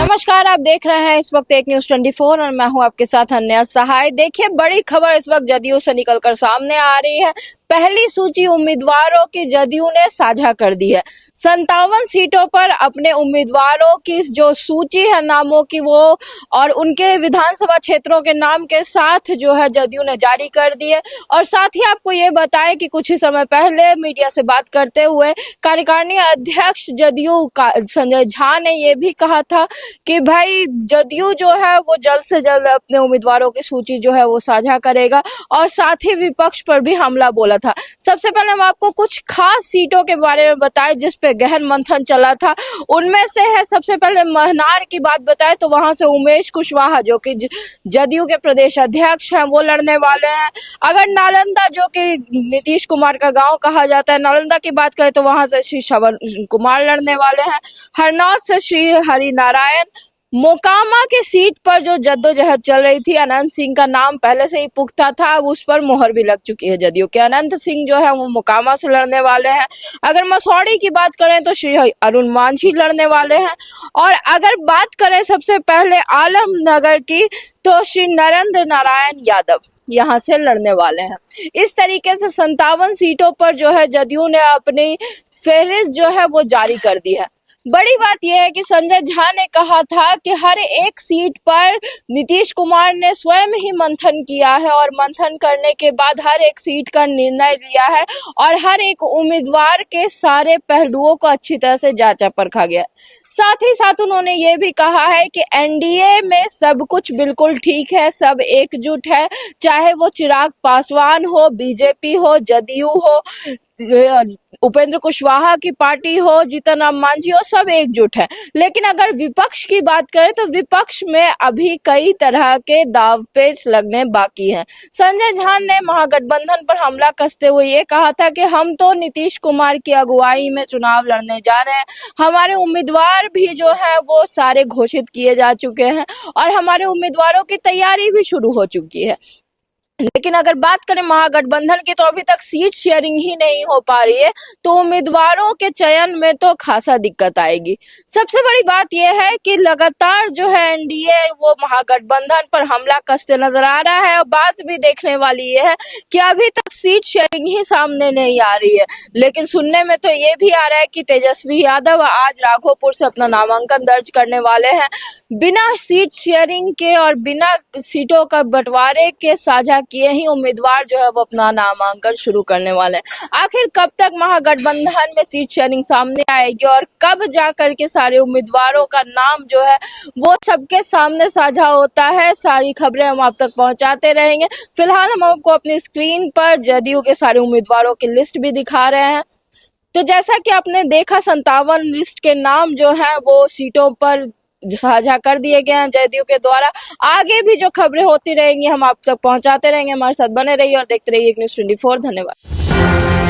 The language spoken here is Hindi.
नमस्कार, आप देख रहे हैं इस वक्त एक न्यूज 24 और मैं हूं आपके साथ अन्य सहाय। देखिए, बड़ी खबर इस वक्त जदयू से निकलकर सामने आ रही है। पहली सूची उम्मीदवारों की जदयू ने साझा कर दी है। 57 सीटों पर अपने उम्मीदवारों की जो सूची है नामों की, वो और उनके विधानसभा क्षेत्रों के नाम के साथ जो है जदयू ने जारी कर दी है। और साथ ही आपको ये बताएं कि कुछ ही समय पहले मीडिया से बात करते हुए कार्यकारिणी अध्यक्ष जदयू संजय झा ने ये भी कहा था कि भाई जदयू जो है वो जल्द से जल्द अपने उम्मीदवारों की सूची जो है वो साझा करेगा। और साथ ही विपक्ष पर भी हमला बोला था। सबसे पहले हम आपको कुछ खास सीटों के बारे में बताएं जिस पे गहन मंथन चला था। उनमें से है, सबसे पहले महनार की बात बताएं तो वहां से उमेश कुशवाहा जो कि जदयू के प्रदेश अध्यक्ष हैं वो लड़ने वाले हैं। अगर नालंदा जो कि नीतीश कुमार का गांव कहा जाता है, नालंदा की बात करें तो वहां से श्री श्रवण कुमार लड़ने वाले हैं। हरनौत से श्री हरि नारायण। मोकामा की सीट पर जो जद्दोजहद चल रही थी, अनंत सिंह का नाम पहले से ही पुख्ता था, अब उस पर मोहर भी लग चुकी है जदयू के। अनंत सिंह जो है वो मोकामा से लड़ने वाले हैं। अगर मसौड़ी की बात करें तो श्री अरुण मांझी लड़ने वाले हैं। और अगर बात करें सबसे पहले आलमनगर की तो श्री नरेंद्र नारायण यादव यहाँ से लड़ने वाले हैं। इस तरीके से 57 सीटों पर जो है जदयू ने अपनी फहरिस्त जो है वो जारी कर दी है। बड़ी बात यह है कि संजय झा ने कहा था कि हर एक सीट पर नीतीश कुमार ने स्वयं ही मंथन किया है और मंथन करने के बाद हर एक सीट का निर्णय लिया है और हर एक उम्मीदवार के सारे पहलुओं को अच्छी तरह से जांचा परखा गया। साथ ही साथ उन्होंने ये भी कहा है कि एनडीए में सब कुछ बिल्कुल ठीक है, सब एकजुट है, चाहे वो चिराग पासवान हो, बीजेपी हो, जदयू हो, उपेंद्र कुशवाहा की पार्टी हो, जीतन राम मांझी हो, सब एकजुट है। लेकिन अगर विपक्ष की बात करें तो विपक्ष में अभी कई तरह के दावपेच लगने बाकी हैं। संजय झा ने महागठबंधन पर हमला कसते हुए ये कहा था कि हम तो नीतीश कुमार की अगुवाई में चुनाव लड़ने जा रहे हैं, हमारे उम्मीदवार भी जो है वो सारे घोषित किए जा चुके हैं और हमारे उम्मीदवारों की तैयारी भी शुरू हो चुकी है। लेकिन अगर बात करें महागठबंधन की तो अभी तक सीट शेयरिंग ही नहीं हो पा रही है, तो उम्मीदवारों के चयन में तो खासा दिक्कत आएगी। सबसे बड़ी बात यह है कि लगातार जो है एनडीए वो महागठबंधन पर हमला कसते नजर आ रहा है। और बात भी देखने वाली ये है कि अभी तक सीट शेयरिंग ही सामने नहीं आ रही है, लेकिन सुनने में तो ये भी आ रहा है कि तेजस्वी यादव आज राघोपुर से अपना नामांकन दर्ज करने वाले हैं। बिना सीट शेयरिंग के और बिना सीटों का बंटवारे के साझा किए ही उम्मीदवार जो है वो अपना नामांकन शुरू करने वाले हैं। आखिर कब तक महागठबंधन में सीट शेयरिंग सामने आएगी और कब जाकर के सारे उम्मीदवारों का नाम जो है वो सबके सामने साझा होता है, सारी खबरें हम आप तक पहुंचाते रहेंगे। फिलहाल हम आपको अपनी स्क्रीन पर जदयू के सारे उम्मीदवारों की लिस्ट भी दिखा रहे हैं। तो जैसा कि आपने देखा, 57 लिस्ट के नाम जो है वो सीटों पर साझा कर दिए गए हैं जदयू के द्वारा। आगे भी जो खबरें होती रहेंगी हम आप तक पहुंचाते रहेंगे। हमारे साथ बने रहिए और देखते रहिए एक न्यूज़ 24। धन्यवाद।